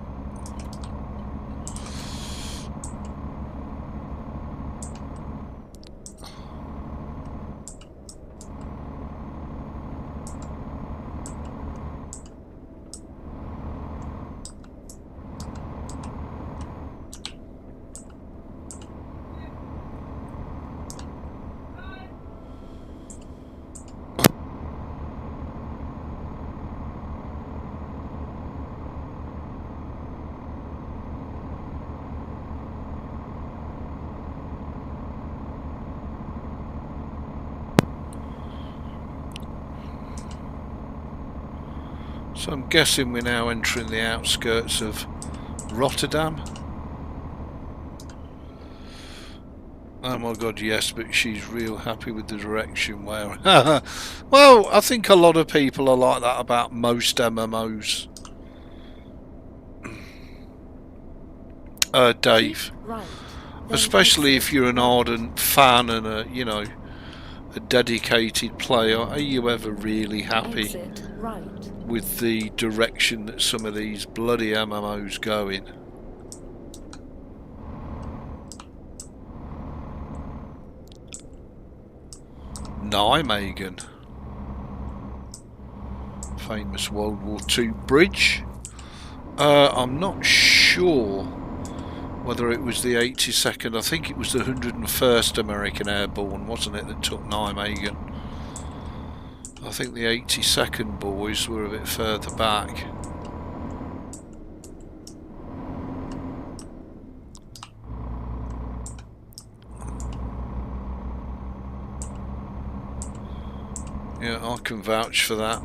So I'm guessing we're now entering the outskirts of Rotterdam. Oh my god, yes, but she's real happy with the direction where... Well, I think a lot of people are like that about most MMOs. Dave. Right. Especially if you're an ardent fan and a, you know, a dedicated player, are you ever really happy with the direction that some of these bloody MMOs go in? Nijmegen, famous World War II bridge. I'm not sure whether it was the 82nd. I think it was the 101st American Airborne, wasn't it, that took Nijmegen? I think the 82nd boys were a bit further back. Yeah, I can vouch for that.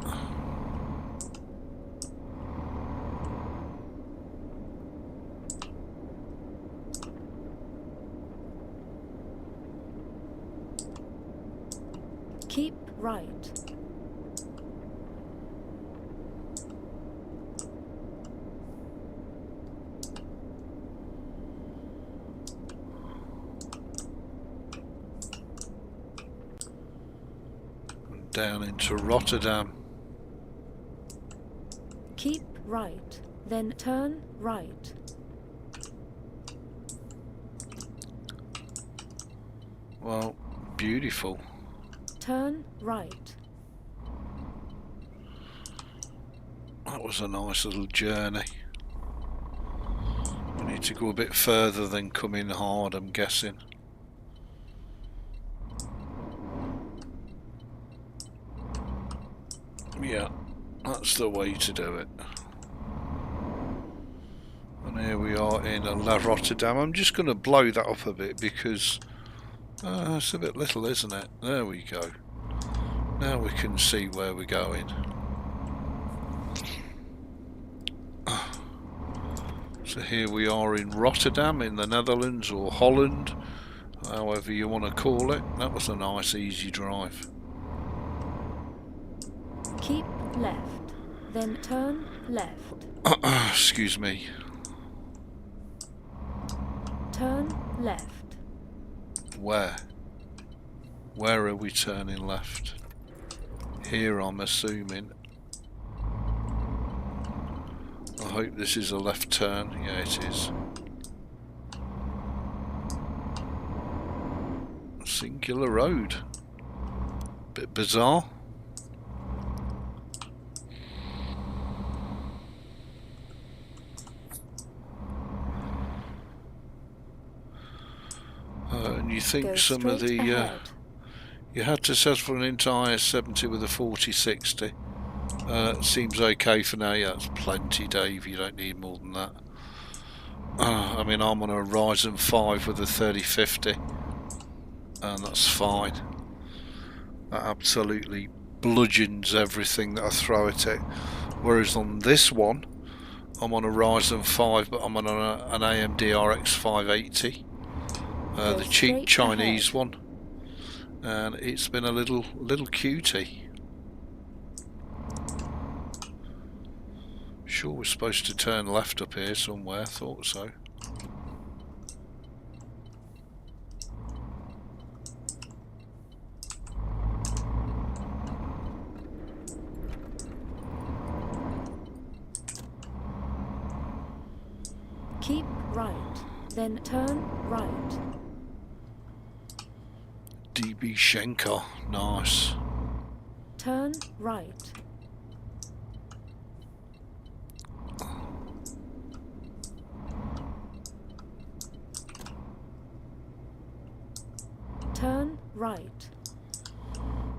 Keep right. Down into Rotterdam. Keep right, then turn right. Well, beautiful. Turn right. That was a nice little journey. We need to go a bit further than come in hard, I'm guessing. Yeah, that's the way to do it. And here we are in La Rotterdam. I'm just going to blow that up a bit because it's a bit little, isn't it? There we go. Now we can see where we're going. So here we are in Rotterdam in the Netherlands, or Holland, however you want to call it. That was a nice easy drive. Keep left, then turn left. Excuse me. Turn left. Where? Where are we turning left? Here, I'm assuming. I hope this is a left turn. Yeah, it is. Singular road. Bit bizarre. And you think some of the you had to settle for an entire 70 with a 4060. Seems okay for now. Yeah, that's plenty, Dave. You don't need more than that. I mean, I'm on a Ryzen 5 with a 3050, and that's fine. That absolutely bludgeons everything that I throw at it. Whereas on this one, I'm on a Ryzen 5, but I'm on an AMD RX 580. The cheap Chinese one, and it's been a little cutie. Sure, we're supposed to turn left up here somewhere. Thought so. Keep right, then turn right. DB Schenker, nice. Turn right. Turn right.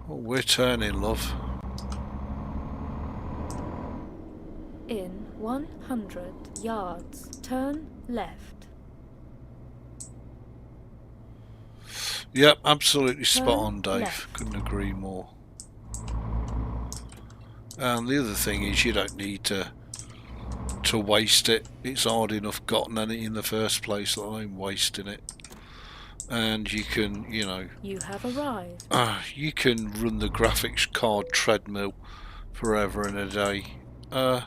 Oh, we're turning, love. In 100 yards, turn left. Yep, absolutely spot on, Dave. Left. Couldn't agree more. And the other thing is, you don't need to waste it. It's hard enough gotten it in the first place, let alone wasting it. and you can, you know, You have arrived. you can run the graphics card treadmill forever and a day, but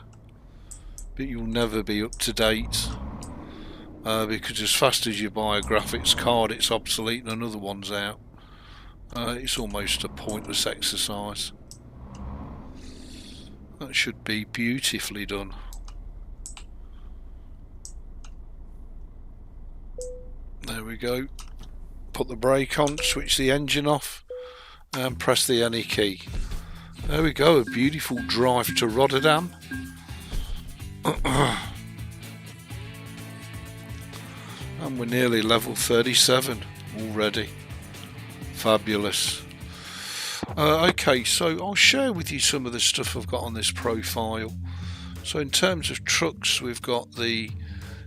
you'll never be up to date, because as fast as you buy a graphics card, it's obsolete and another one's out. It's almost a pointless exercise. That should be beautifully done. There we go. Put the brake on, switch the engine off, and press the any key. There we go, a beautiful drive to Rotterdam. And we're nearly level 37 already. Fabulous. Okay, so I'll share with you some of the stuff I've got on this profile. So in terms of trucks, we've got the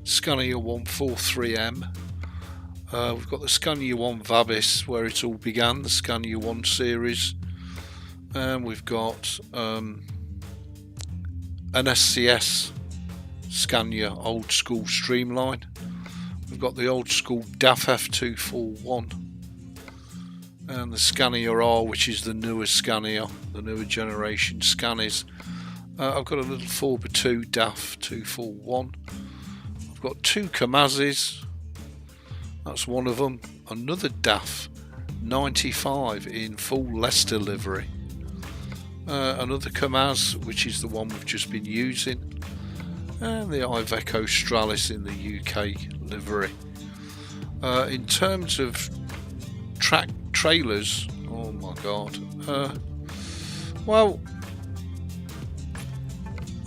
Scania 143M. We've got the Scania 1 Vabis, where it all began, the Scania 1 series. And we've got an SCS Scania old school Streamline. We've got the old school DAF F241 and the Scania R, which is the newer Scania, the newer generation Scanis. I've got a little 4x2 DAF 241. I've got two Kamazes, that's one of them. Another DAF 95 in full Leicester livery. Another Kamaz, which is the one we've just been using, and the Iveco Stralis in the UK livery. In terms of trailers, oh my god, well,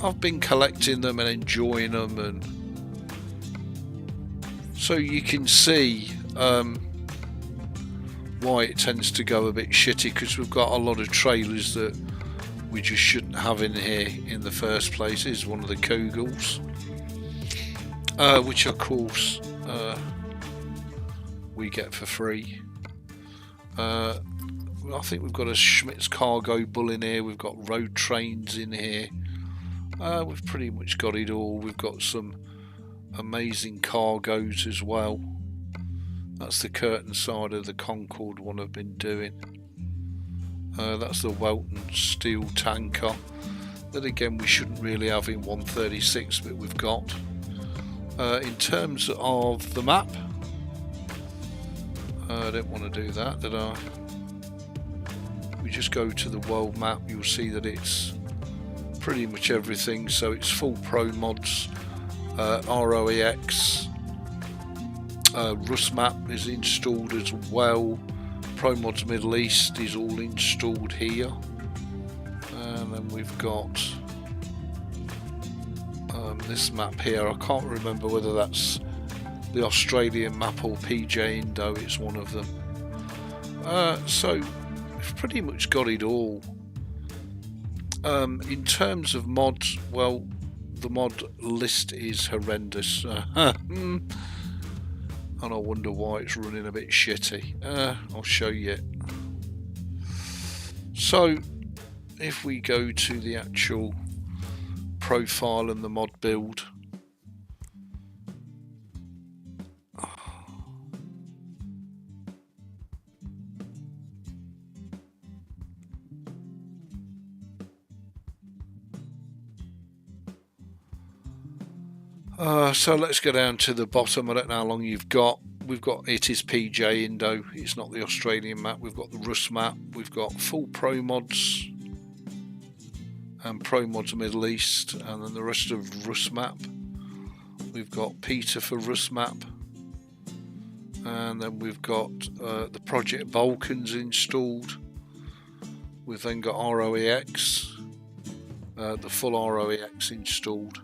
I've been collecting them and enjoying them, and so you can see why it tends to go a bit shitty, because we've got a lot of trailers that we just shouldn't have in here in the first place. Is one of the Kugels, which of course we get for free. I think we've got a Schmitz Cargo Bull in here, we've got road trains in here, we've pretty much got it all. We've got some amazing cargoes as well. That's the curtain side of the Concorde one I've been doing. That's the Welton steel tanker that again we shouldn't really have in 136, but we've got. In terms of the map, I didn't want to do that, did I? We just go to the world map, you'll see that it's pretty much everything. So it's full Pro Mods, ROEX, Rus map is installed as well. Pro Mods Middle East is all installed here, and then we've got this map here. I can't remember whether that's the Australian map or PJ Indo, it's one of them. So we've pretty much got it all. In terms of mods, well, the mod list is horrendous, and I wonder why it's running a bit shitty. I'll show you it. So if we go to the actual profile and the mod build, so let's go down to the bottom. I don't know how long you've got. We've got, it is PJ Indo, it's not the Australian map. We've got the Rus map, we've got full Pro Mods and Pro Mods Middle East, and then the rest of Rus map. We've got Peter for Rus map, and then we've got the Project Balkans installed. We've then got ROEX, the full ROEX installed.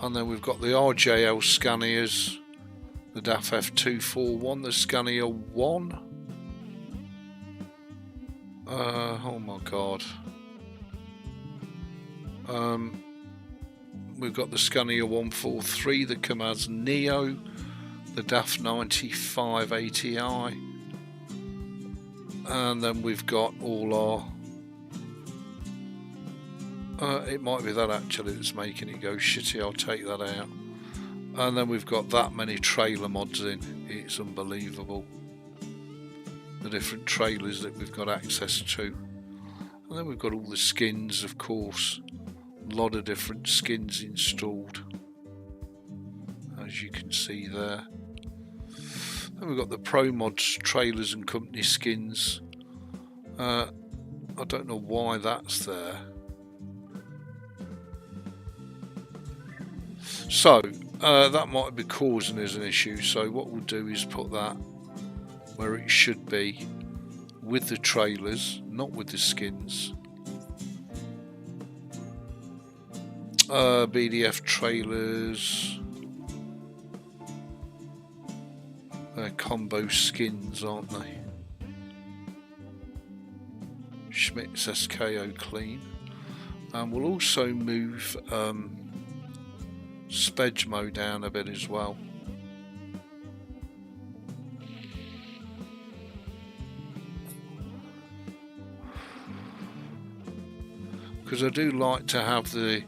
And then we've got the RJL Scanias, the DAF F241, the Scania 1. Oh my god. We've got the Scania 143, the Kamaz Neo, the DAF 95 ATI. And then we've got all our... it might be that actually that's making it go shitty, I'll take that out. And then we've got that many trailer mods in, it's unbelievable. The different trailers that we've got access to. And then we've got all the skins, of course. A lot of different skins installed, as you can see there. Then we've got the Pro Mods trailers and company skins. I don't know why that's there. So that might be causing us an issue. So what we'll do is put that where it should be, with the trailers, not with the skins. BDF trailers. They're combo skins, aren't they? Schmidt's SKO clean. And we'll also move Spedmo down a bit as well. Because I do like to have the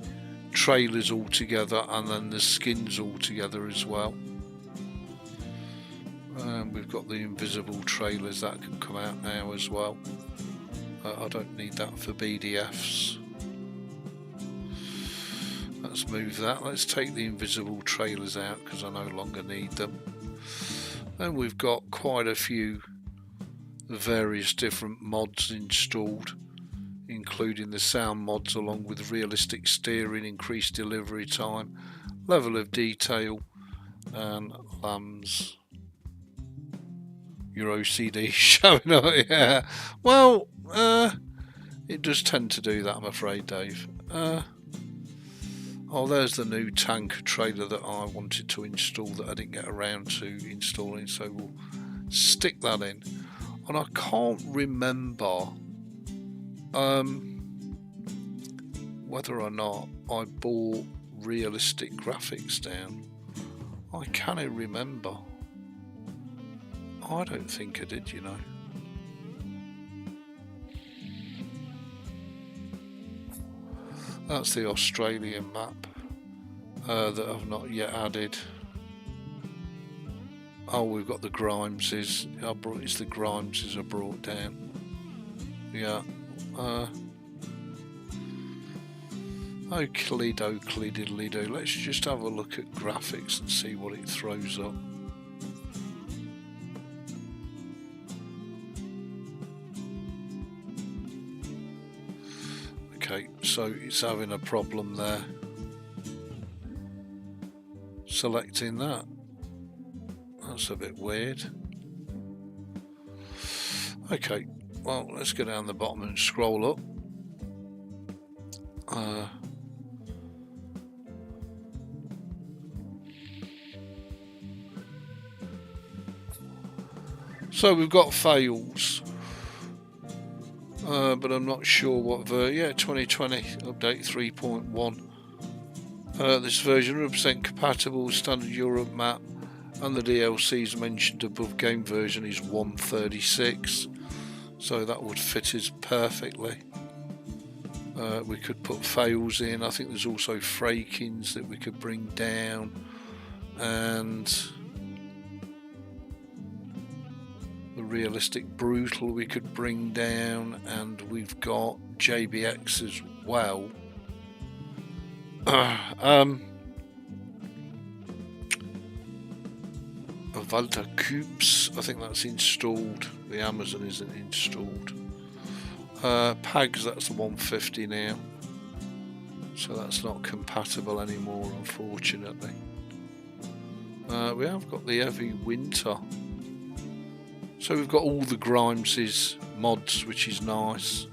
trailers all together and then the skins all together as well. We've got the invisible trailers that can come out now as well. I don't need that for BDFs. Let's move that. Let's take the invisible trailers out because I no longer need them. Then we've got quite a few various different mods installed, including the sound mods along with realistic steering, increased delivery time, level of detail, and LAMs. Your OCD showing up, yeah. Well, it does tend to do that, I'm afraid, Dave. Oh, there's the new tank trailer that I wanted to install that I didn't get around to installing, so we'll stick that in. And I can't remember whether or not I bought realistic graphics down. I cannot remember. I don't think I did, you know. That's the Australian map that I've not yet added. Oh, we've got the Grimeses. It's the Grimeses I brought down. Yeah. Oakley diddly do. Let's just have a look at graphics and see what it throws up. Okay, so it's having a problem there. Selecting that. That's a bit weird. Okay, well, let's go down the bottom and scroll up. So we've got fails. But I'm not sure what yeah, 2020 update 3.1. This version 100% compatible with standard Europe map, and the DLCs mentioned above game version is 136, so that would fit us perfectly. We could put fails in. I think there's also frakings that we could bring down, and the realistic brutal we could bring down, and we've got JBX as well. Walter Coops, I think that's installed. The Amazon isn't installed. Pags, that's the 150 now, so that's not compatible anymore, unfortunately. We have got the Heavy Winter. So we've got all the Grimeses mods, which is nice.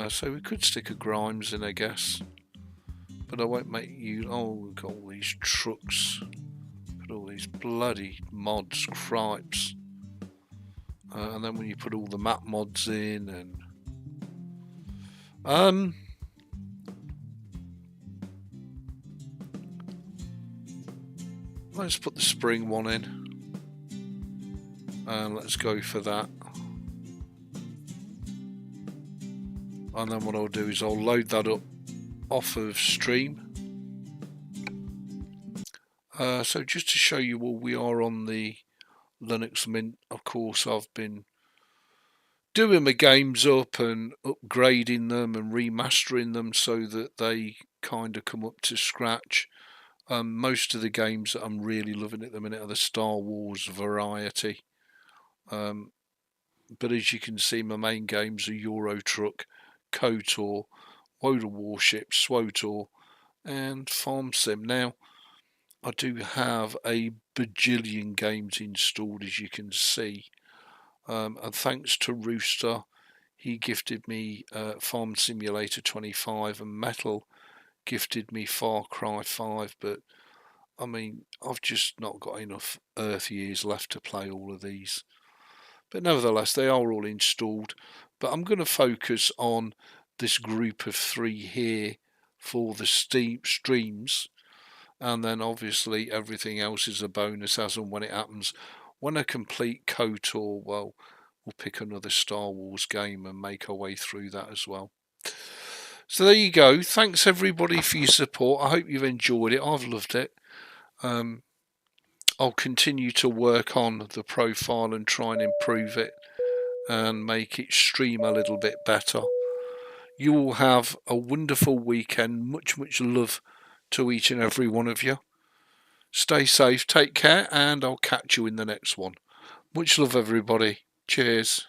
So we could stick a Grimes in, I guess. But I won't make you... Oh, we've got all these trucks. Got all these bloody mods, cripes. And then when you put all the map mods in and... let's put the spring one in. And let's go for that. And then what I'll do is I'll load that up off of stream. So just to show you all, we are on the Linux Mint. Of course, I've been doing my games up and upgrading them and remastering them so that they kind of come up to scratch. Most of the games that I'm really loving at the minute are the Star Wars variety. But as you can see, my main games are Euro Truck, KOTOR, World of Warships, SWOTOR, and Farm Sim. Now, I do have a bajillion games installed, as you can see. And thanks to Rooster, he gifted me Farm Simulator 25, and Metal gifted me Far Cry 5. But I mean, I've just not got enough Earth years left to play all of these. But nevertheless, they are all installed. But I'm going to focus on this group of 3 here for the streams. And then obviously everything else is a bonus as and when it happens. When I complete KOTOR, well, we'll pick another Star Wars game and make our way through that as well. So there you go. Thanks everybody for your support. I hope you've enjoyed it. I've loved it. I'll continue to work on the profile and try and improve it and make it stream a little bit better. You all have a wonderful weekend. Much love to each and every one of you. Stay safe, take care, and I'll catch you in the next one. Much love, everybody. Cheers.